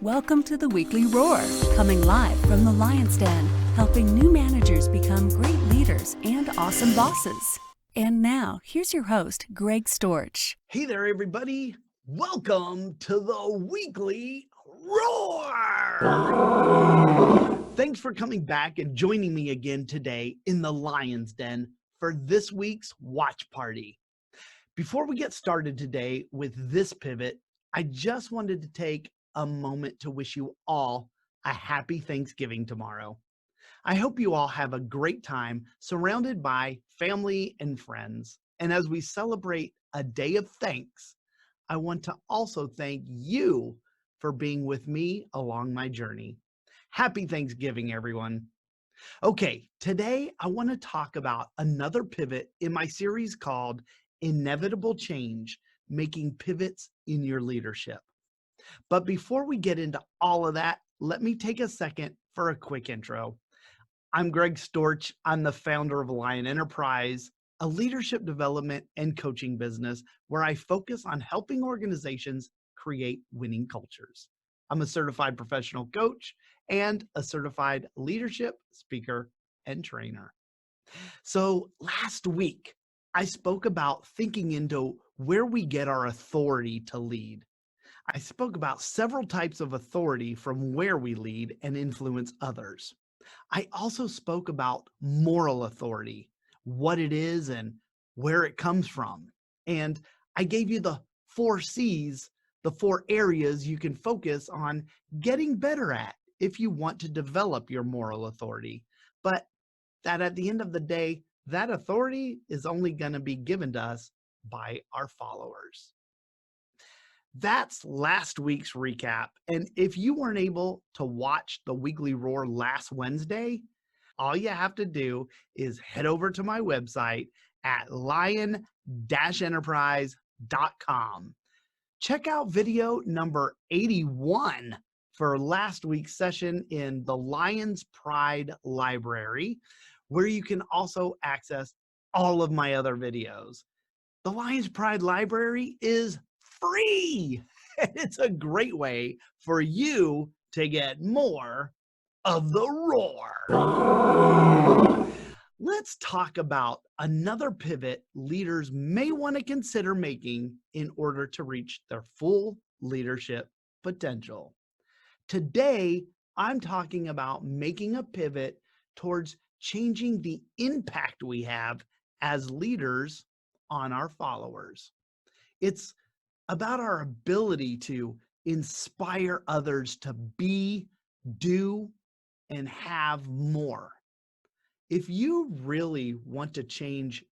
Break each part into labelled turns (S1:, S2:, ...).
S1: Welcome to the Weekly Roar, coming live from the Lion's Den, helping new managers become great leaders and awesome bosses. And now, here's your host, Greg Storch.
S2: Hey there, everybody. Welcome to the Weekly Roar. Thanks for coming back and joining me again today in the Lion's Den for this week's watch party. Before we get started today with this pivot, I just wanted to take a moment to wish you all a happy Thanksgiving tomorrow. I hope you all have a great time surrounded by family and friends. And as we celebrate a day of thanks, I want to also thank you for being with me along my journey. Happy Thanksgiving, everyone. Okay, today I want to talk about another pivot in my series called Inevitable Change, Making Pivots in Your Leadership. But before we get into all of that, let me take a second for a quick intro. I'm Greg Storch. I'm the founder of Lion Enterprise, a leadership development and coaching business where I focus on helping organizations create winning cultures. I'm a certified professional coach and a certified leadership speaker and trainer. So last week, I spoke about thinking into where we get our authority to lead. I spoke about several types of authority from where we lead and influence others. I also spoke about moral authority, what it is and where it comes from. And I gave you the 4 C's, the 4 areas you can focus on getting better at if you want to develop your moral authority. But that at the end of the day, that authority is only going to be given to us by our followers. That's last week's recap. And if you weren't able to watch the Weekly Roar last Wednesday, all you have to do is head over to my website at lion-enterprise.com. Check out video number 81 for last week's session in the Lion's Pride Library, where you can also access all of my other videos. The Lion's Pride Library is free. And it's a great way for you to get more of the roar. Let's talk about another pivot leaders may want to consider making in order to reach their full leadership potential. Today, I'm talking about making a pivot towards changing the impact we have as leaders on our followers. It's about our ability to inspire others to be, do, and have more. If you really want to change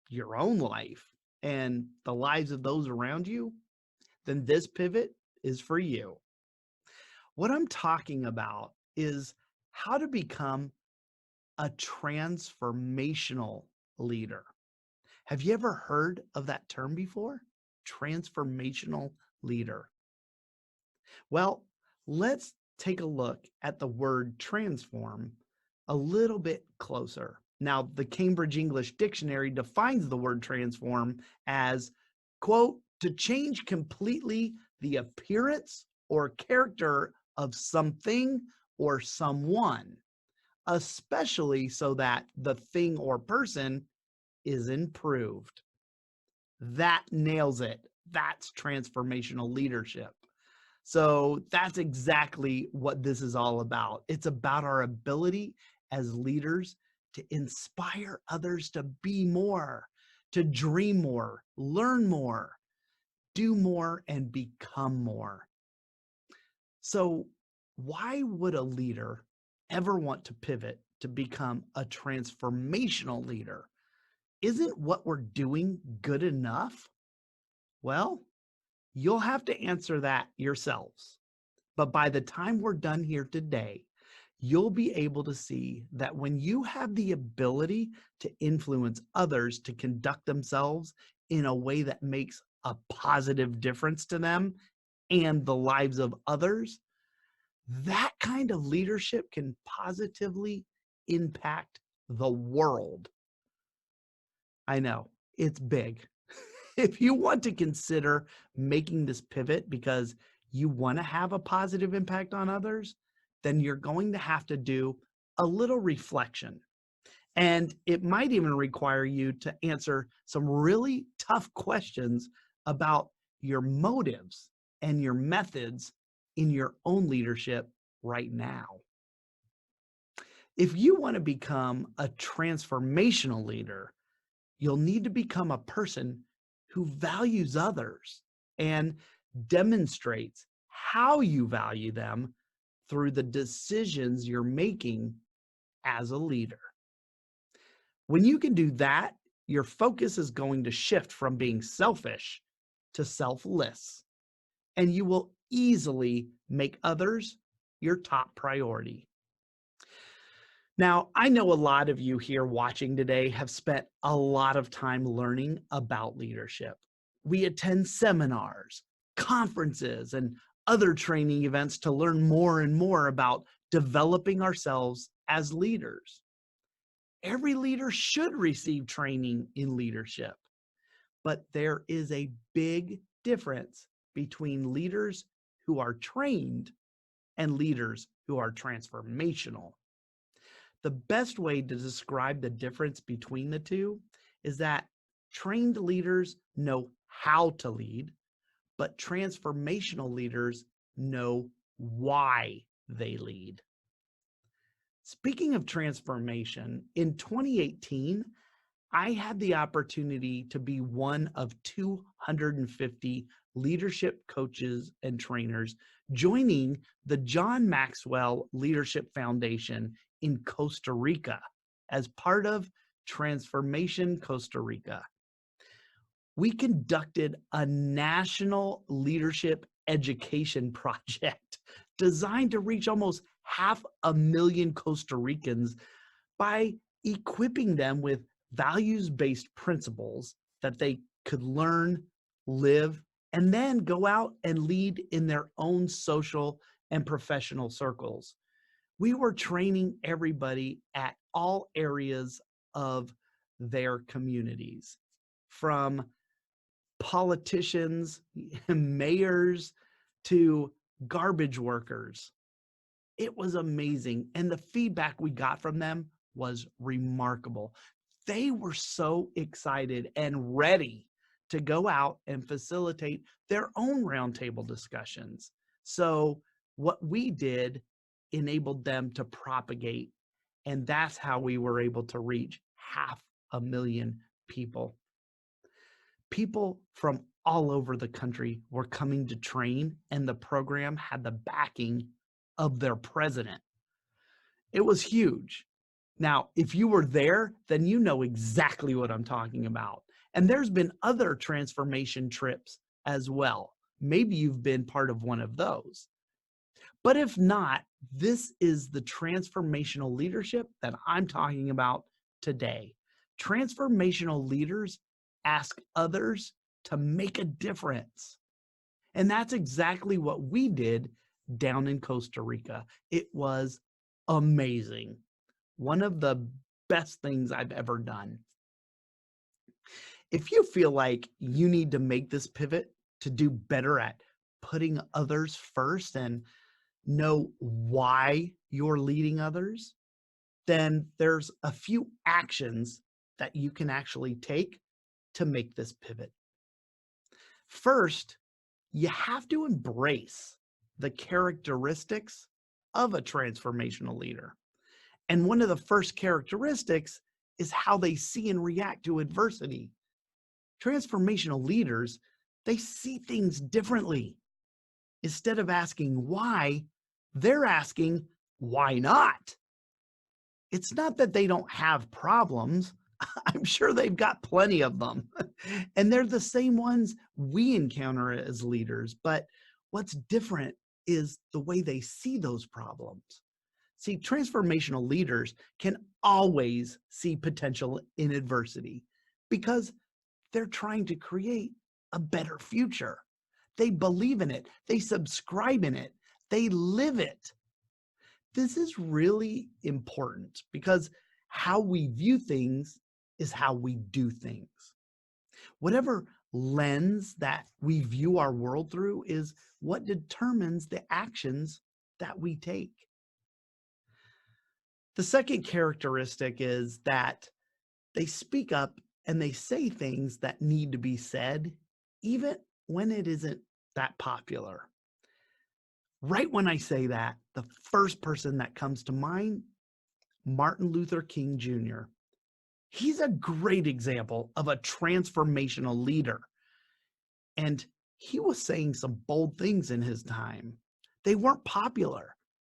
S2: your own life and the lives of those around you, then this pivot is for you. What I'm talking about is how to become a transformational leader. Have you ever heard of that term before? Transformational leader. Well, let's take a look at the word transform a little bit closer. Now, the Cambridge English Dictionary defines the word transform as, quote, to change completely the appearance or character of something or someone, especially so that the thing or person is improved. That nails it. That's transformational leadership. So that's exactly what this is all about. It's about our ability as leaders to inspire others to be more, to dream more, learn more, do more, and become more. So why would a leader ever want to pivot to become a transformational leader? Isn't what we're doing good enough? Well, you'll have to answer that yourselves. But by the time we're done here today, you'll be able to see that when you have the ability to influence others to conduct themselves in a way that makes a positive difference to them and the lives of others, that kind of leadership can positively impact the world. I know, it's big. If you want to consider making this pivot because you want to have a positive impact on others, then you're going to have to do a little reflection. And it might even require you to answer some really tough questions about your motives and your methods in your own leadership right now. If you want to become a transformational leader, you'll need to become a person who values others and demonstrates how you value them through the decisions you're making as a leader. When you can do that, your focus is going to shift from being selfish to selfless, and you will easily make others your top priority. Now, I know a lot of you here watching today have spent a lot of time learning about leadership. We attend seminars, conferences, and other training events to learn more and more about developing ourselves as leaders. Every leader should receive training in leadership, but there is a big difference between leaders who are trained and leaders who are transformational. The best way to describe the difference between the two is that trained leaders know how to lead, but transformational leaders know why they lead. Speaking of transformation, in 2018, I had the opportunity to be one of 250 leadership coaches and trainers joining the John Maxwell Leadership Foundation in Costa Rica as part of Transformation Costa Rica. We conducted a national leadership education project designed to reach almost 500,000 Costa Ricans by equipping them with values-based principles that they could learn, live, and then go out and lead in their own social and professional circles. We were training everybody at all areas of their communities, from politicians, mayors, to garbage workers. It was amazing. And the feedback we got from them was remarkable. They were so excited and ready to go out and facilitate their own roundtable discussions. So what we did enabled them to propagate, and that's how we were able to reach 500,000 people. People from all over the country were coming to train, and the program had the backing of their president. It was huge. Now, if you were there, then you know exactly what I'm talking about. And there's been other transformation trips as well. Maybe you've been part of one of those. But if not, this is the transformational leadership that I'm talking about today. Transformational leaders ask others to make a difference. And that's exactly what we did down in Costa Rica. It was amazing. One of the best things I've ever done. If you feel like you need to make this pivot to do better at putting others first and know why you're leading others, then there's a few actions that you can actually take to make this pivot. First, you have to embrace the characteristics of a transformational leader. And one of the first characteristics is how they see and react to adversity. Transformational leaders, they see things differently. Instead of asking why, they're asking why not. It's not that they don't have problems. I'm sure they've got plenty of them. And they're the same ones we encounter as leaders. But what's different is the way they see those problems. See, transformational leaders can always see potential in adversity because they're trying to create a better future. They believe in it. They subscribe in it. They live it. This is really important because how we view things is how we do things. Whatever lens that we view our world through is what determines the actions that we take. The second characteristic is that they speak up and they say things that need to be said, even when it isn't that popular. Right when I say that, the first person that comes to mind, Martin Luther King Jr. He's a great example of a transformational leader. And he was saying some bold things in his time. They weren't popular,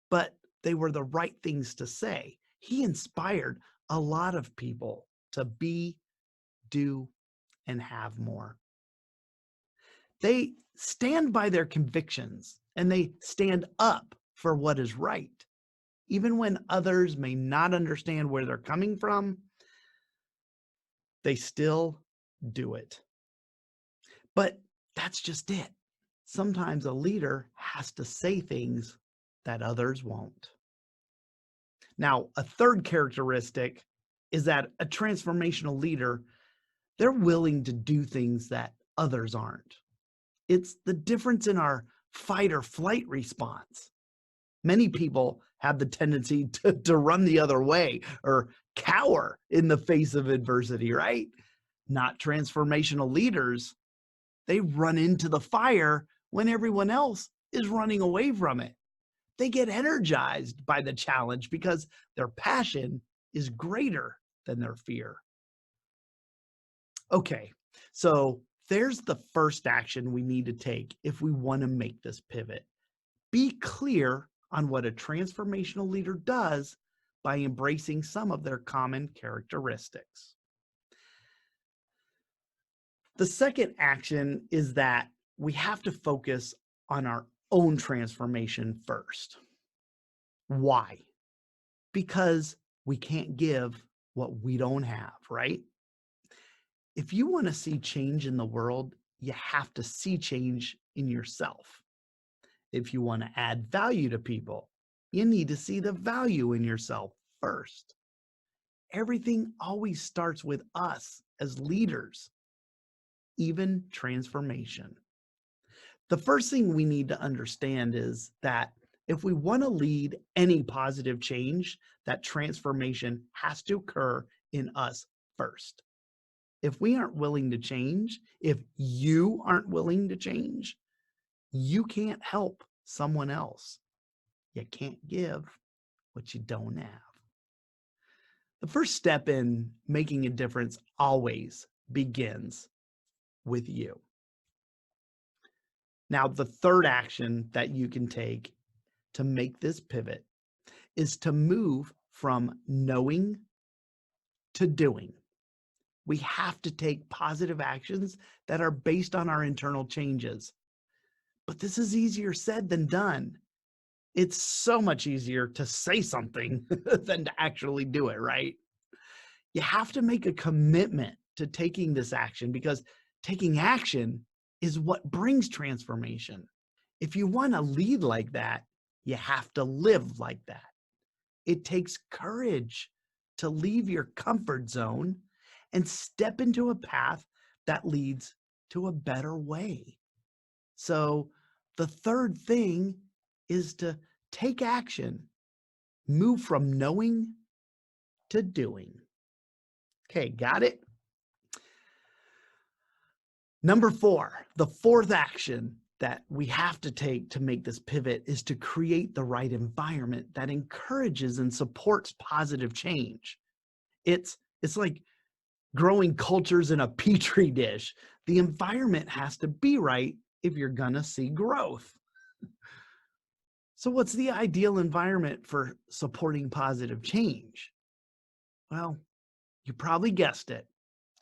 S2: but they were the right things to say. He inspired a lot of people to be, do, and have more. They stand by their convictions and they stand up for what is right. Even when others may not understand where they're coming from, they still do it. But that's just it. Sometimes a leader has to say things that others won't. Now, a third characteristic is that a transformational leader, they're willing to do things that others aren't. It's the difference in our fight or flight response. Many people have the tendency to run the other way or cower in the face of adversity, right? Not transformational leaders. They run into the fire when everyone else is running away from it. They get energized by the challenge because their passion is greater than their fear. Okay, so there's the first action we need to take if we want to make this pivot. Be clear on what a transformational leader does by embracing some of their common characteristics. The second action is that we have to focus on our own transformation first. Why? Because we can't give what we don't have, right? If you want to see change in the world, you have to see change in yourself. If you want to add value to people, you need to see the value in yourself first. Everything always starts with us as leaders, even transformation. The first thing we need to understand is that if we want to lead any positive change, that transformation has to occur in us first. If we aren't willing to change, if you aren't willing to change, you can't help someone else. You can't give what you don't have. The first step in making a difference always begins with you. Now, the third action that you can take to make this pivot is to move from knowing to doing. We have to take positive actions that are based on our internal changes. But this is easier said than done. It's so much easier to say something than to actually do it, right? You have to make a commitment to taking this action because taking action is what brings transformation. If you want to lead like that, you have to live like that. It takes courage to leave your comfort zone and step into a path that leads to a better way. So the third thing is to take action, move from knowing to doing. Okay, got it? Number 4, the fourth action that we have to take to make this pivot is to create the right environment that encourages and supports positive change. It's like growing cultures in a petri dish. The environment has to be right if you're gonna see growth. So what's the ideal environment for supporting positive change? Well, you probably guessed it.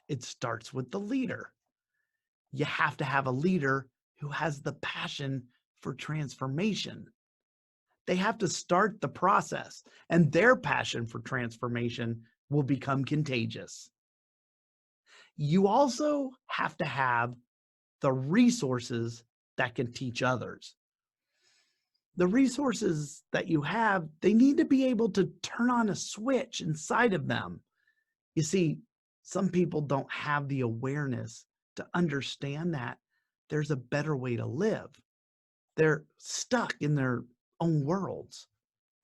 S2: It starts with the leader. You have to have a leader who has the passion for transformation. They have to start the process, and their passion for transformation will become contagious. You also have to have the resources that can teach others. The resources that you have, they need to be able to turn on a switch inside of them. You see, some people don't have the awareness to understand that there's a better way to live. They're stuck in their own worlds.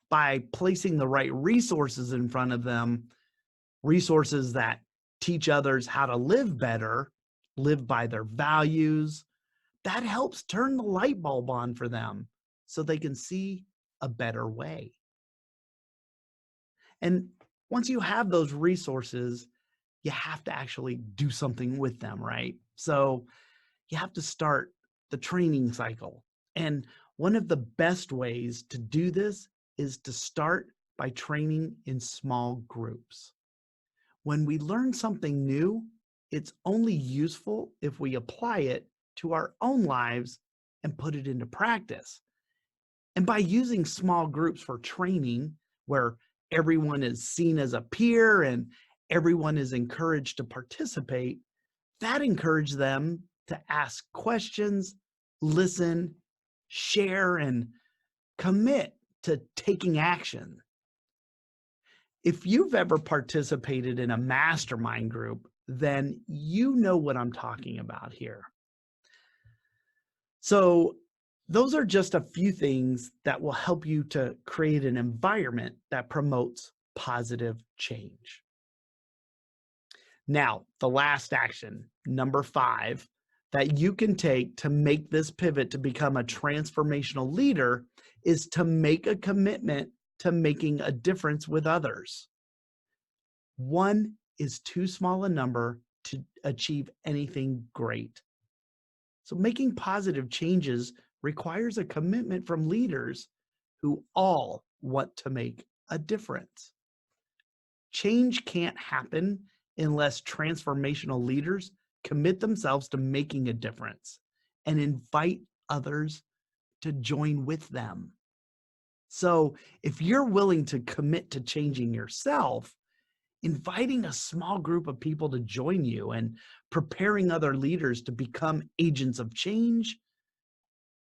S2: By placing the right resources in front of them, resources that teach others how to live better, live by their values, that helps turn the light bulb on for them so they can see a better way. And once you have those resources, you have to actually do something with them, right? So you have to start the training cycle. And one of the best ways to do this is to start by training in small groups. When we learn something new, it's only useful if we apply it to our own lives and put it into practice. And by using small groups for training, where everyone is seen as a peer and everyone is encouraged to participate, that encourages them to ask questions, listen, share, and commit to taking action. If you've ever participated in a mastermind group, then you know what I'm talking about here. So those are just a few things that will help you to create an environment that promotes positive change. Now, the last action, number 5, that you can take to make this pivot to become a transformational leader is to make a commitment to making a difference with others. 1 is too small a number to achieve anything great. So making positive changes requires a commitment from leaders who all want to make a difference. Change can't happen unless transformational leaders commit themselves to making a difference and invite others to join with them. So if you're willing to commit to changing yourself, inviting a small group of people to join you and preparing other leaders to become agents of change,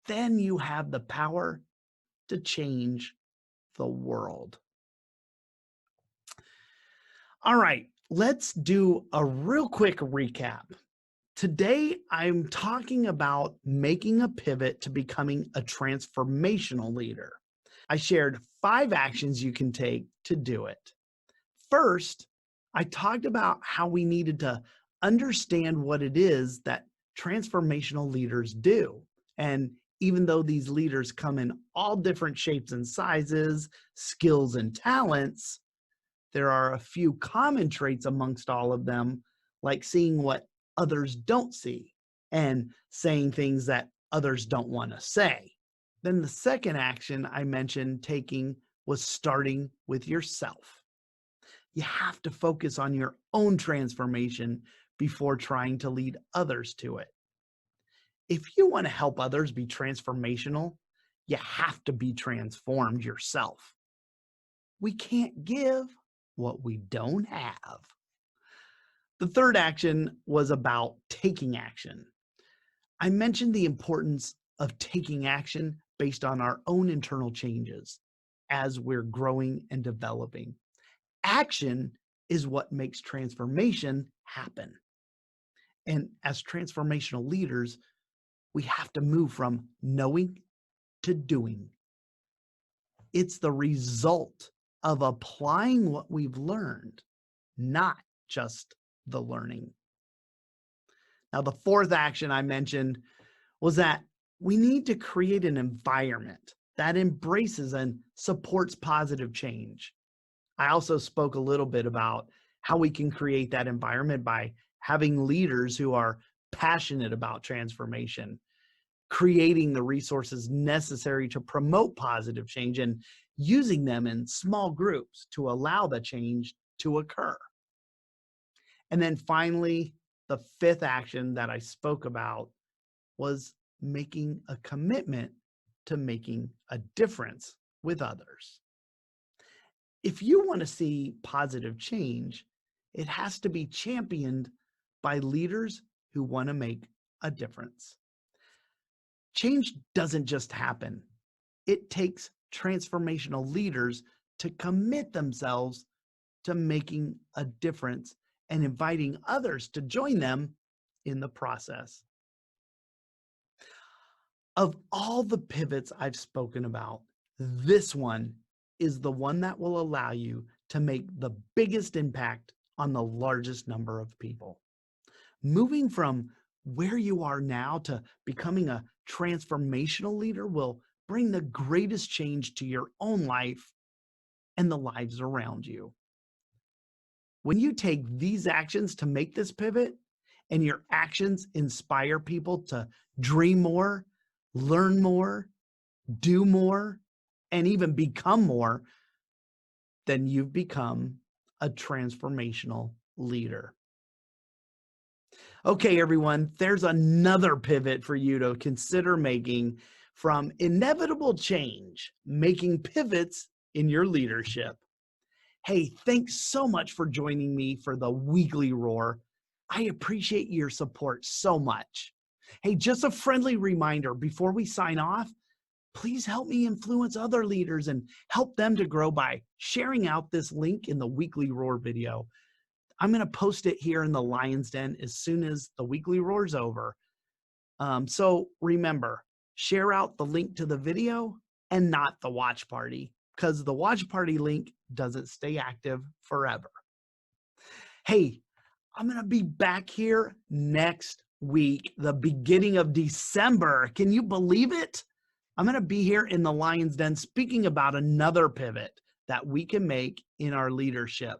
S2: then you have the power to change the world. All right, let's do a real quick recap. Today, I'm talking about making a pivot to becoming a transformational leader. I shared 5 actions you can take to do it. First, I talked about how we needed to understand what it is that transformational leaders do. And even though these leaders come in all different shapes and sizes, skills and talents, there are a few common traits amongst all of them, like seeing what others don't see and saying things that others don't want to say. Then the second action I mentioned taking was starting with yourself. You have to focus on your own transformation before trying to lead others to it. If you want to help others be transformational, you have to be transformed yourself. We can't give what we don't have. The third action was about taking action. I mentioned the importance of taking action based on our own internal changes as we're growing and developing. Action is what makes transformation happen. And as transformational leaders, we have to move from knowing to doing. It's the result of applying what we've learned, not just the learning. Now, the fourth action I mentioned was that we need to create an environment that embraces and supports positive change. I also spoke a little bit about how we can create that environment by having leaders who are passionate about transformation, creating the resources necessary to promote positive change, and using them in small groups to allow the change to occur. And then finally, the fifth action that I spoke about was making a commitment to making a difference with others. If you want to see positive change, it has to be championed by leaders who want to make a difference. Change doesn't just happen. It takes transformational leaders to commit themselves to making a difference and inviting others to join them in the process. Of all the pivots I've spoken about, this one is the one that will allow you to make the biggest impact on the largest number of people. Moving from where you are now to becoming a transformational leader will bring the greatest change to your own life and the lives around you. When you take these actions to make this pivot, and your actions inspire people to dream more, learn more, do more, and even become more, then you've become a transformational leader. Okay, everyone, there's another pivot for you to consider making from inevitable change, making pivots in your leadership. Hey, thanks so much for joining me for the Weekly Roar. I appreciate your support so much. Hey, just a friendly reminder before we sign off, please help me influence other leaders and help them to grow by sharing out this link in the Weekly Roar video. I'm going to post it here in the Lion's Den as soon as the Weekly Roar is over. So remember, share out the link to the video and not the watch party, because the watch party link doesn't stay active forever. Hey, I'm going to be back here next week, the beginning of December. Can you believe it? I'm going to be here in the Lion's Den speaking about another pivot that we can make in our leadership.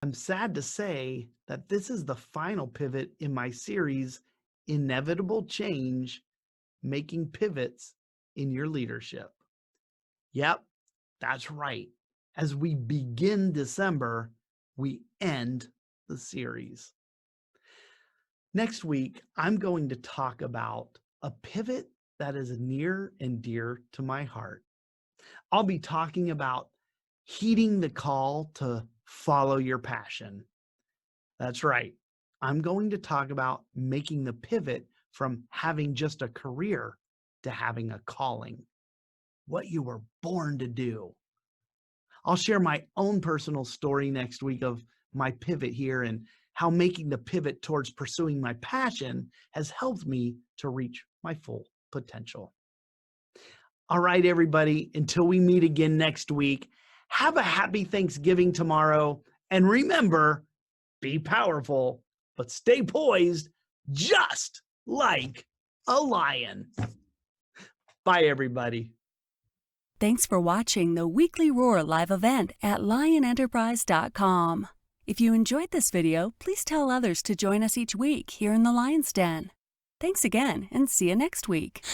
S2: I'm sad to say that this is the final pivot in my series, Inevitable Change, Making Pivots in Your Leadership. Yep, that's right. As we begin December, we end the series. Next week, I'm going to talk about a pivot that is near and dear to my heart. I'll be talking about heeding the call to follow your passion. That's right. I'm going to talk about making the pivot from having just a career to having a calling, what you were born to do. I'll share my own personal story next week of my pivot here and how making the pivot towards pursuing my passion has helped me to reach my full potential. All right, everybody, until we meet again next week, have a happy Thanksgiving tomorrow. And remember, be powerful, but stay poised just like a lion. Bye, everybody.
S1: Thanks for watching the Weekly Roar live event at lionenterprise.com. If you enjoyed this video, please tell others to join us each week here in the Lion's Den. Thanks again, and see you next week.